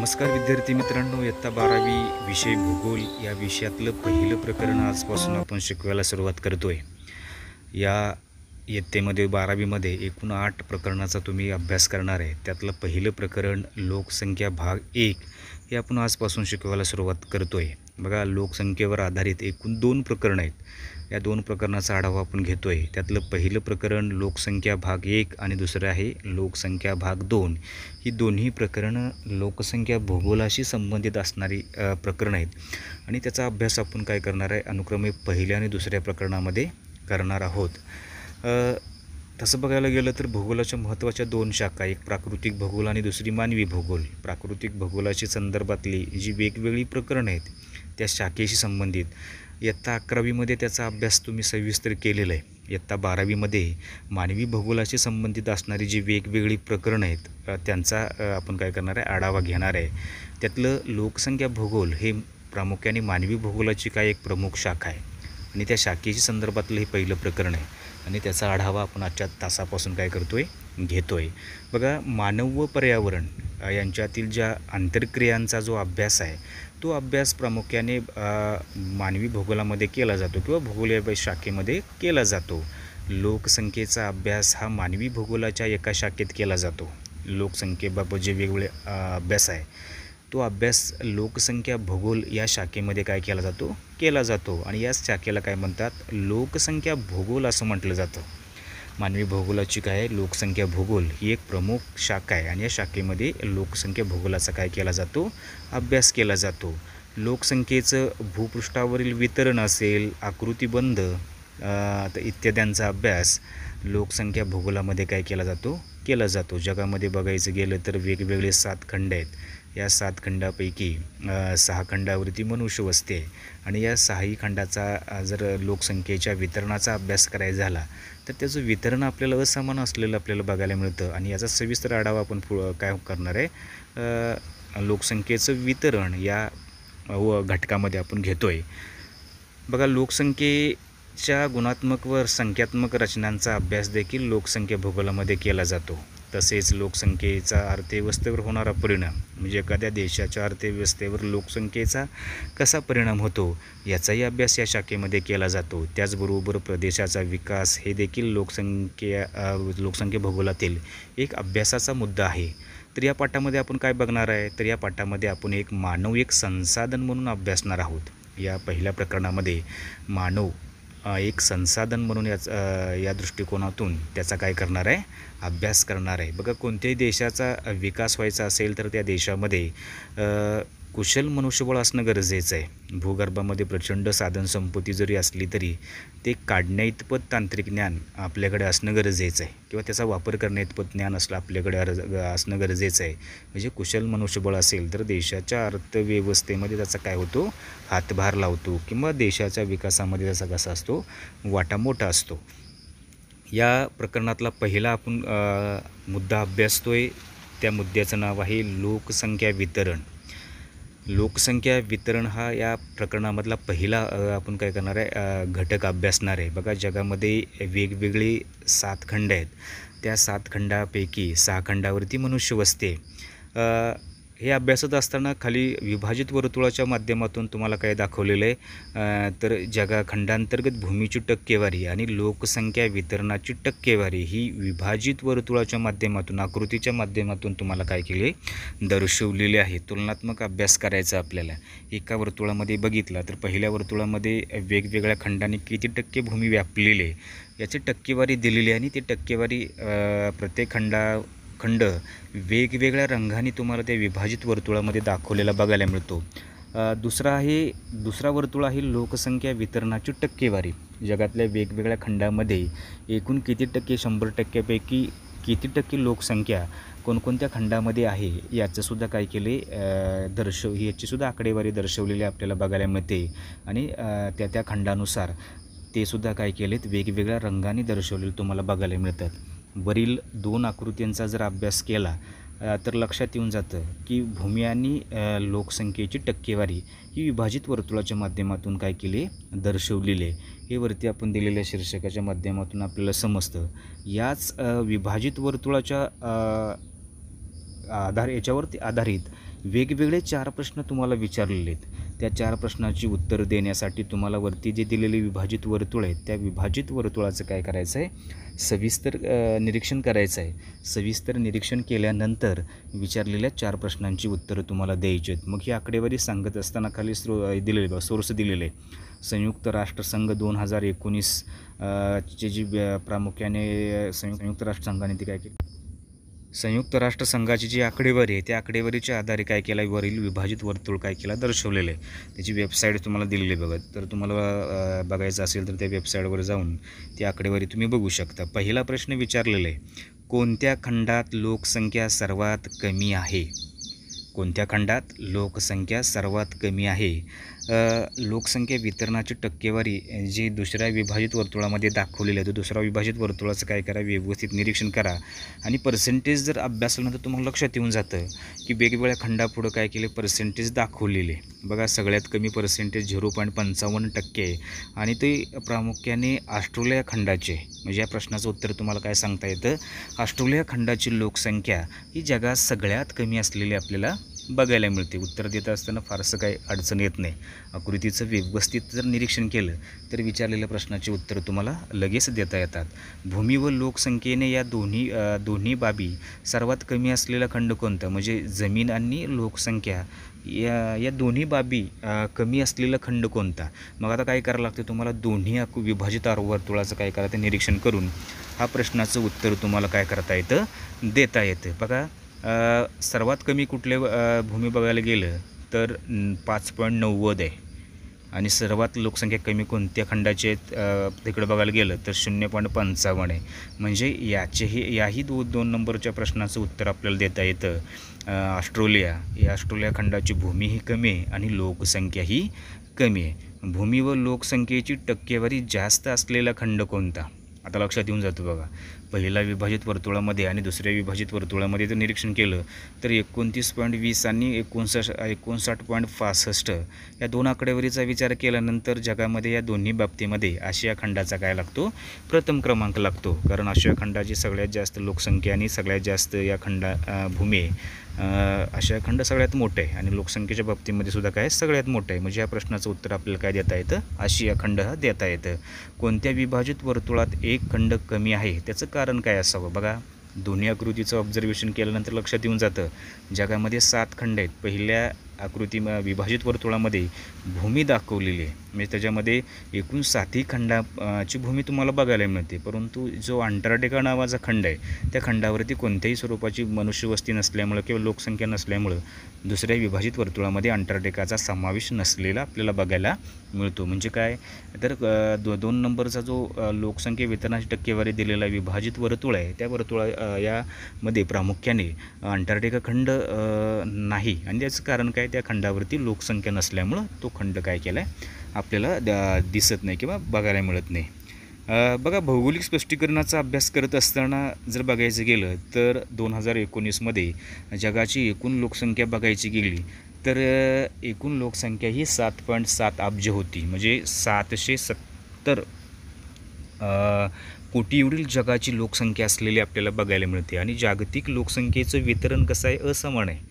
नमस्कार विद्यार्थी मित्रांनो, इयत्ता 12वी विषय भूगोल या विषयातलं पहिलं प्रकरण आजपासून आपण शिकवायला सुरुवात करतोय। या इयत्तेमध्ये 12वीमध्ये एकूण 8 प्रकरणाचा तुम्ही अभ्यास करणार आहे। त्यातलं पहिलं प्रकरण लोकसंख्या भाग 1 हे आपण आजपासून शिकवायला सुरुवात करतोय। बघा, लोकसंख्येवर आधारित एकूण 2 प्रकरणं आहेत। या 2 प्रकरणाचा आढावा आपण घेतोय। त्यातलं पहिलं प्रकरण लोकसंख्या भाग 1 आणि दुसरं आहे लोकसंख्या भाग 2। ही दोन्ही प्रकरणं लोकसंख्या भूगोलाशी संबंधित असणारी प्रकरणं आहेत आणि त्याचा अभ्यास आपण काय करणार आहे, अनुक्रमे पहिल्या आणि दुसऱ्या प्रकरणामध्ये करणार आहोत। तसं बघायला गेलं तर भूगोलाच्या महत्त्वाच्या 2 शाखा, एक प्राकृतिक भूगोल आणि दुसरी मानवी भूगोल। प्राकृतिक भूगोलाची संदर्भातली जी वेगवेगळी प्रकरणं आहेत त्या शाखेशी संबंधित इयत्ता 11वीमध्ये त्याचा अभ्यास तुम्ही सविस्तर केलेला आहे। इयत्ता 12वीमध्ये मानवी भूगोलाशी संबंधित असणारी जी वेगवेगळी प्रकरणं आहेत त्यांचा आपण काय करणार आहे, आढावा घेणार आहे। त्यातलं लोकसंख्या भूगोल हे प्रामुख्याने मानवी भूगोलाची काय एक प्रमुख शाखा आहे आणि त्या शाखेशी संदर्भातलं हे पहिलं प्रकरण आहे आणि त्याचा आढावा आपण आजच्या तासापासून काय करतोय, घेतोय। बघा, मानव व पर्यावरण यांच्यातील ज्या आंतरक्रियांचा जो अभ्यास आहे तो अभ्यास प्रामुख्याने मानवी भूगोलामध्ये केला जातो किंवा भूगोल या शाखेमध्ये केला जातो। लोकसंख्येचा अभ्यास हा मानवी भूगोलाच्या एका शाखेत केला जातो। लोकसंख्येबाबत जे वेगवेगळे अभ्यास आहे तो अभ्यास लोकसंख्या भूगोल या शाखेमध्ये काय केला जातो आणि याच शाखेला काय म्हणतात, लोकसंख्या भूगोल असं म्हटलं जातं। मानवी भूगोलाची काय आहे, लोकसंख्या भूगोल ही एक प्रमुख शाखा आहे आणि या शाखेमध्ये लोकसंख्या भूगोलाचा काय केला जातो, अभ्यास केला जातो। लोकसंख्येचं भूपृष्ठावरील वितरण असेल, आकृतिबंध इत्याद्यांचा अभ्यास लोकसंख्या भूगोलामध्ये काय केला जातो। जगामध्ये बघायचं गेलं तर वेगवेगळे 7 खंड आहेत। या 7 खंडापैकी 6 खंडावरती मनुष्य वस्ती आहे आणि या 6ही खंडाचा जर लोकसंख्येच्या वितरणाचा अभ्यास करायचा झाला तर त्याचं वितरण आपल्याला असमान असलेलं आपल्याला बघायला मिळतं आणि याचा सविस्तर आढावा आपण काय करणार आहे, लोकसंख्येचं वितरण या घटकामध्ये आपण घेतोय। बघा, लोकसंख्येच्या गुणात्मक व संख्यात्मक रचनांचा अभ्यास देखील लोकसंख्या भूगोलामध्ये केला जातो। तसेच लोकसंख्येचा अर्थव्यवस्थेवर होणारा परिणाम, म्हणजे एखाद्या देशाच्या अर्थव्यवस्थेवर लोकसंख्येचा कसा परिणाम होतो याचाही अभ्यास या शाखेमध्ये केला जातो। त्याचबरोबर प्रदेशाचा विकास हे देखील लोकसंख्या भूगोलातील एक अभ्यासाचा मुद्दा आहे। तर या पाठामध्ये आपण काय बघणार आहे, तर या पाठामध्ये आपण एक मानव एक संसाधन म्हणून अभ्यासणार आहोत। या पहिल्या प्रकरणामध्ये मानव एक संसाधन म्हणून या दृष्टिकोनातून त्याचा काय करणार आहे, अभ्यास करणार आहे। बघा, कोणत्याही देशाचा विकास व्हायचा असेल तर त्या देशामध्ये कुशल मनुष्यबळ असणं गरजेचं आहे। भूगर्भामध्ये प्रचंड साधनसंपत्ती जरी असली तरी ते काढण्याइतपत तांत्रिक ज्ञान आपल्याकडे असणं गरजेचं आहे किंवा त्याचा वापर करण्याइतपत ज्ञान आपल्याकडे असणं गरजेचं आहे। म्हणजे कुशल मनुष्यबळ असेल तर देशाच्या अर्थव्यवस्थेमध्ये त्याचा काय होतो, हातभार लावतो किंवा देशाच्या विकासामध्ये त्याचा कसा असतो, वाटा मोठा असतो। या प्रकरणातला पहिला आपण मुद्दा अभ्यासतोय, त्या मुद्द्याचं नाव आहे लोकसंख्या वितरण। लोकसंख्या वितरण हा या प्रकरणामधला पहिला आपण काय करणार आहे, घटक अभ्यासणार आहे। बघा, जगामध्ये वेगवेगळे 7 खंड आहेत। त्या 7 खंडापैकी 6 खंडावरती मनुष्य वस्ती आहे। हे अभ्यासत असताना खाली विभाजित वर्तुळाच्या माध्यमातून तुम्हाला काय दाखवलेलं आहे, तर खंडांतर्गत भूमीची टक्केवारी आणि लोकसंख्या वितरणाची टक्केवारी ही विभाजित वर्तुळाच्या माध्यमातून, आकृतीच्या माध्यमातून तुम्हाला काय केले, दर्शवलेले आहे। तुलनात्मक अभ्यास करायचा आपल्याला। एका वर्तुळामध्ये बघितला तर पहिल्या वर्तुळामध्ये वेगवेगळ्या खंडांनी किती टक्के भूमी व्यापलेली आहे याची टक्केवारी दिलेली आहे आणि ती टक्केवारी प्रत्येक खंड वेगवेगळ्या रंगाने तुम्हाला त्या विभाजित वर्तुळामध्ये दाखवलेला बघायला मिळतो। दुसरा वर्तुळ आहे लोकसंख्या वितरणाची टक्केवारी। जगातल्या वेगवेगळ्या खंडामध्ये एकूण किती टक्के, 100%पैकी किती टक्के लोकसंख्या कोणकोणत्या खंडामध्ये आहे याचंसुद्धा काय केले, याचीसुद्धा आकडेवारी दर्शवलेली आपल्याला बघायला मिळते आणि त्या खंडानुसार ते सुद्धा काय केलेत, वेगवेगळ्या रंगाने दर्शवलेले तुम्हाला बघायला मिळतात। वरील 2 आकृत्यांचा जर अभ्यास केला तर लक्षात येऊन जातं की भूमी आणि लोकसंख्येची टक्केवारी ही विभाजित वर्तुळाच्या माध्यमातून काय केली, दर्शवलेली आहे। हे वरती आपण दिलेल्या शीर्षकाच्या माध्यमातून आपल्याला समजतं। याच विभाजित वर्तुळाच्या याच्यावरती आधारित वेगवेगळे 4 प्रश्न तुम्हाला विचारलेले आहेत. त्या 4 प्रश्नांची उत्तरं देण्यासाठी तुम्हाला वरती जे दिलेले विभाजित वर्तुळ आहेत, त्या विभाजित वर्तुळाचं काय करायचं आहे, सविस्तर निरीक्षण करायचं आहे. सविस्तर निरीक्षण केल्यानंतर विचारलेल्या 4 प्रश्नांची उत्तरं तुम्हाला द्यायची आहेत. मग ही आकडेवारी सांगत असताना खाली दिलेले बघा, सोर्स दिलेले आहे. संयुक्त राष्ट्रसंघ 2019 ची जी प्रामुख्याने संयुक्त राष्ट्रसंघाने ती काय केली, संयुक्त राष्ट्रसंघाची जी आकडेवारी आहे त्या आकडेवारीच्या आधारे काय केला, वरील विभाजित वर्तुळ काय केला दर्शवलेलं आहे. त्याची वेबसाईट तुम्हाला दिलेली आहे बघा. तर तुम्हाला बघायचं असेल तर त्या वेबसाईटवर जाऊन ती आकडेवारी तुम्ही बघू शकता. पहिला प्रश्न विचारलेला आहे, कोणत्या खंडात लोकसंख्या सर्वात कमी आहे? कोणत्या खंडात लोकसंख्या सर्वात कमी आहे? लोकसंख्या वितरणाची टक्केवारी जी दुसऱ्या विभाजित वर्तुळामध्ये दाखवलेली आहे, तर दुसऱ्या विभाजित वर्तुळाचं काय करा, व्यवस्थित निरीक्षण करा आणि पर्सेंटेज जर अभ्यासल्यानंतर तुम्हाला लक्षात येऊन जातं की वेगवेगळ्या खंडापुढं काय केले, पर्सेंटेज दाखवलेले. बघा, सगळ्यात कमी पर्सेंटेज 0.55% आहे आणि ते प्रामुख्याने ऑस्ट्रेलिया खंडाचे. म्हणजे या प्रश्नाचं उत्तर तुम्हाला काय सांगता येतं, ऑस्ट्रेलिया खंडाची लोकसंख्या ही जगात सगळ्यात कमी असलेली आपल्याला बघायला मिळते. उत्तर देत असताना फारसं काही अडचण येत नाही. आकृतीचं व्यवस्थित जर निरीक्षण केलं तर विचारलेल्या प्रश्नाचे उत्तर तुम्हाला लगेच देता येतात. भूमी व लोकसंख्येने या दोन्ही बाबी सर्वात कमी असलेला खंड कोणता? म्हणजे जमीन आणि लोकसंख्या या दोन्ही बाबी कमी असलेला खंड कोणता? मग आता काय करावं लागतं तुम्हाला, दोन्ही विभाजित वर्तुळाचं काय करायचं, निरीक्षण करून हा प्रश्नाचं उत्तर तुम्हाला काय करता येतं, देता येतं. बघा, सर्वात कमी कुठल्या भूमी बघायला गेलं तर 5.90 आहे आणि सर्वात लोकसंख्या कमी कोणत्या खंडाची आहेत तिकडे बघायला गेलं तर 0.55 आहे. म्हणजे याही दोन नंबरच्या प्रश्नाचं उत्तर आपल्याला देता येतं. ऑस्ट्रेलिया खंडाची भूमी ही कमी आहे आणि लोकसंख्याही कमी आहे. भूमी व लोकसंख्येची टक्केवारी जास्त असलेला खंड कोणता? आता लक्षात येऊन जातं बघा. पहिला विभाजित वर्तुळामध्ये आणि दुसऱ्या विभाजित वर्तुळामध्ये जर निरीक्षण केलं तर 29.20 आणि 59.65 या दोन आकडेवारीचा विचार केल्यानंतर जगामध्ये या दोन्ही बाबतीमध्ये आशिया खंडाचा काय लागतो, प्रथम क्रमांक लागतो. कारण आशिया खंडाची सगळ्यात जास्त लोकसंख्या आणि सगळ्यात जास्त या भूमी आहे. आशिया खंड सगळ्यात मोठं आहे आणि लोकसंख्येच्या बाबतीमध्ये सुद्धा काय सगळ्यात मोठं आहे. म्हणजे या प्रश्नाचं उत्तर आपल्याला काय देता येतं, आशिया खंड हा देता येतं. कोणत्या विभाजित वर्तुळात एक खंड कमी आहे, त्याचं कारण काय असावं? बघा, दोन्ही आकृतीचं ऑब्झर्वेशन केल्यानंतर लक्षात येऊन जातं जगामध्ये 7 खंड आहेत. पहिल्या विभाजित वर्तुळामध्ये भूमी दाखवलेली आहे, म्हणजे त्याच्यामध्ये एकूण 7 खंडाची भूमी तुम्हाला बघायला मिळते. परंतु जो अंटार्क्टिका नावाचा खंड आहे त्या खंडावरती कोणत्याही स्वरूपाची मनुष्यवस्ती नसल्यामुळं किंवा लोकसंख्या नसल्यामुळं दुसऱ्या विभाजित वर्तुळामध्ये अंटार्क्टिकाचा समावेश नसलेला आपल्याला बघायला मिळतो. म्हणजे काय तर 2 नंबरचा जो लोकसंख्या वितरणाची टक्केवारी दिलेला विभाजित वर्तुळ आहे त्या यामध्ये प्रामुख्याने अंटार्क्टिका खंड नाही आणि त्याचं कारण काय, त्या खंडावरती लोकसंख्या नसल्यामुळं तो खंड काय केला आहे आपल्याला दिसत नाही किंवा बघायला मिळत नाही. बघा, भौगोलिक स्पष्टीकरणाचा अभ्यास करत असताना जर बघायचं गेलं तर 2019मध्ये जगाची एकूण लोकसंख्या बघायची गेली तर एकूण लोकसंख्या ही 7.7 अब्ज होती. म्हणजे 770 कोटी एवढी जगाची लोकसंख्या असलेली आपल्याला बघायला मिळते. आणि जागतिक लोकसंख्येचं वितरण कसं आहे, असमान आहे.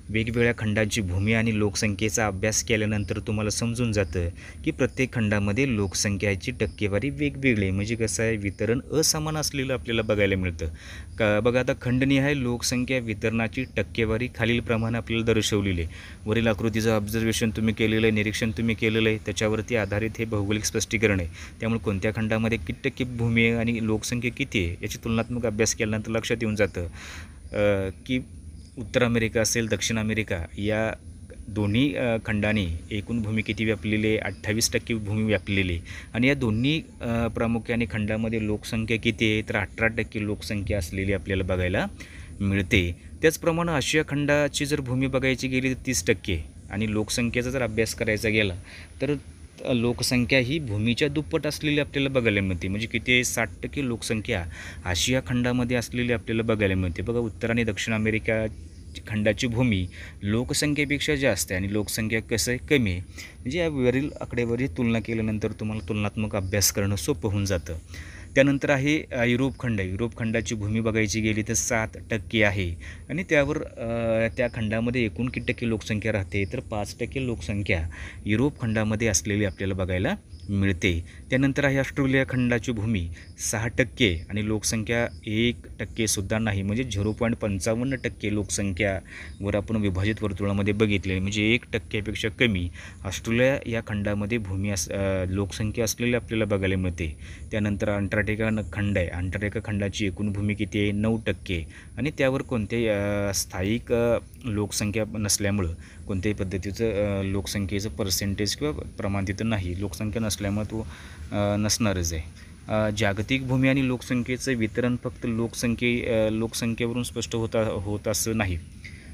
वेगवेगळ्या खंडांची भूमी आणि लोकसंख्येचा अभ्यास केल्यानंतर तुम्हाला समजून जातं की प्रत्येक खंडामध्ये लोकसंख्याची टक्केवारी वेगवेगळी आहे. म्हणजे कसं आहे, वितरण असमान असलेलं आपल्याला बघायला मिळतं. बघा, आता खंडनिहाय लोकसंख्या वितरणाची टक्केवारी खालीलप्रमाणे आपल्याला दर्शवलेली आहे. वरील आकृतीचं ऑब्झर्वेशन तुम्ही केलेलं आहे, निरीक्षण तुम्ही केलेलं आहे, त्याच्यावरती आधारित हे भौगोलिक स्पष्टीकरण आहे. त्यामुळे कोणत्या खंडामध्ये किती टक्के भूमी आहे आणि लोकसंख्या किती आहे याची तुलनात्मक अभ्यास केल्यानंतर लक्षात येऊन जातं की उत्तर अमेरिका असेल, दक्षिण अमेरिका या दोन्ही खंडांनी एकूण भूमी किती व्यापलेली आहे, 28% भूमी व्यापलेली आहे. आणि या दोन्ही प्रामुख्याने खंडामध्ये लोकसंख्या किती आहे तर 18% लोकसंख्या असलेली आपल्याला बघायला मिळते. त्याचप्रमाणे आशिया खंडाची जर भूमी बघायची गेली तर 30% आणि लोकसंख्येचा जर अभ्यास करायचा गेला तर लोकसंख्या ही भूमीच्या दुप्पट असलेली आपल्याला बघायला मिळते. म्हणजे किती आहे, 60% लोकसंख्या आशिया खंडामध्ये असलेली आपल्याला बघायला मिळते. बघा, उत्तर आणि दक्षिण अमेरिका खंडाची भूमी लोकसंख्येपेक्षा जास्त आहे आणि लोकसंख्या कसं आहे, कमी आहे. म्हणजे या वरील आकडेवारी तुलना केल्यानंतर तुम्हाला तुलनात्मक अभ्यास करणं सोपं होऊन जातं. त्यानंतर आहे युरोप खंड. युरोप खंडाची भूमी बघायची गेली तर 7% आहे आणि त्यावर त्या खंडामध्ये एकूण किती टक्के लोकसंख्या राहते तर 5% लोकसंख्या युरोप खंडामध्ये असलेली आपल्याला बघायला मिळते. त्यानंतर आहे ऑस्ट्रेलिया खंडाची भूमी 6% आणि लोकसंख्या 1%सुद्धा नाही, म्हणजे 0.55% लोकसंख्यावर आपण विभाजित वर्तुळामध्ये बघितले, म्हणजे 1%पेक्षा कमी ऑस्ट्रेलिया या खंडामध्ये लोकसंख्या असलेली आपल्याला बघायला मिळते. त्यानंतर अंटार्क्टिका खंड आहे. अंटार्क्टिका खंडाची एकूण भूमी किती आहे 9% आणि त्यावर कोणत्याही स्थायिक लोकसंख्या नसल्यामुळं कोणत्याही पद्धतीचं लोकसंख्येचं पर्सेंटेज किंवा प्रमाण तिथं नाही, लोकसंख्या नसल्यामुळे तो नसणारच आहे. जागतिक भूमी आणि लोकसंख्येचं वितरण फक्त लोकसंख्येवरून स्पष्ट होत असं नाही.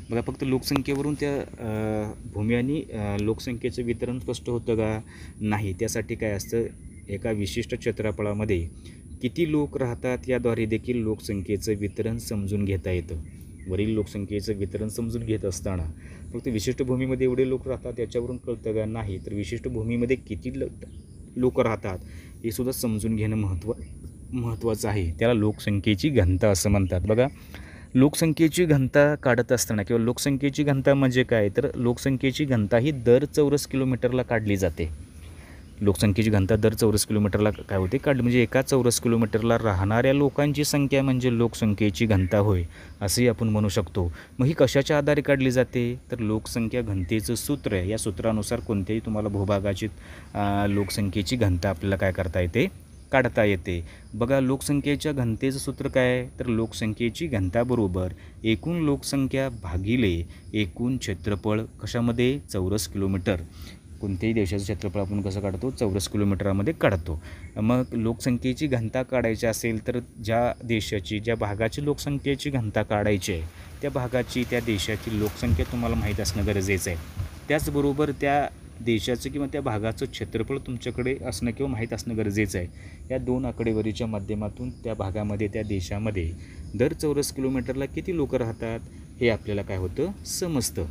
बघा, फक्त लोकसंख्येवरून त्या भूमी आणि लोकसंख्येचं वितरण स्पष्ट होतं का नाही. त्यासाठी काय असतं, एका विशिष्ट क्षेत्रफळामध्ये किती लोक राहतात याद्वारे देखील लोकसंख्येचं वितरण समजून घेता येतं. वरील लोकसंख्येचं वितरण समजून घेत असताना फक्त विशिष्ट भूमीमध्ये एवढे लोक राहतात याच्यावरून कळतं का नाही, तर विशिष्ट भूमीमध्ये किती लोक राहतात हे सुद्धा समजून घेणं महत्त्वाचं आहे. त्याला लोकसंख्येची घनता असं म्हणतात. बघा, लोकसंख्येची घनता काढत असताना किंवा लोकसंख्येची घनता म्हणजे काय, तर लोकसंख्येची घनता ही दर चौरस किलोमीटरला काढली जाते. लोकसंख्येची घनता दर चौरस किलोमीटरला काय होते काढली, म्हणजे एका चौरस किलोमीटरला राहणाऱ्या लोकांची संख्या म्हणजे लोकसंख्येची घनता होय, असंही आपण म्हणू शकतो. मग ही कशाच्या आधारे काढली जाते, तर लोकसंख्या घनतेचं सूत्र आहे. या सूत्रानुसार कोणत्याही तुम्हाला भूभागाची लोकसंख्येची घनता आपल्याला काय करता येते, काढता येते. बघा, लोकसंख्येच्या घनतेचं सूत्र काय आहे, तर लोकसंख्येची घनता बरोबर एकूण लोकसंख्या भागिले एकूण क्षेत्रफळ कशामध्ये, चौरस किलोमीटर. कोणत्याही देशाचं क्षेत्रफळ आपण कसं काढतो, चौरस किलोमीटरमध्ये काढतो. मग लोकसंख्येची घनता काढायची असेल तर ज्या भागाची लोकसंख्येची घनता काढायची आहे त्या भागाची, त्या देशाची लोकसंख्या तुम्हाला माहीत असणं गरजेचं आहे. त्याचबरोबर त्या देशाचं किंवा त्या भागाचं क्षेत्रफळ तुमच्याकडे असणं किंवा माहीत असणं गरजेचं आहे. या दोन आकडेवारीच्या माध्यमातून त्या भागामध्ये, त्या देशामध्ये दर चौरस किलोमीटरला किती लोक राहतात हे आपल्याला काय होतं, समजतं.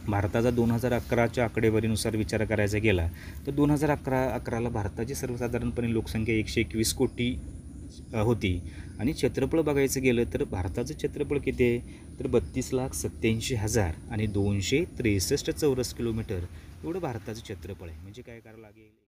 भारताचा 2011च्या आकडेवारीनुसार विचार करायचा गेला तर 2011ला भारताची सर्वसाधारणपणे लोकसंख्या 121 कोटी होती आणि क्षेत्रफळ बघायचं गेलं तर भारताचं क्षेत्रफळ किती आहे, तर 32,87,000 आणि 263 चौरस किलोमीटर एवढं भारताचं क्षेत्रफळ आहे. म्हणजे काय करावं लागेल.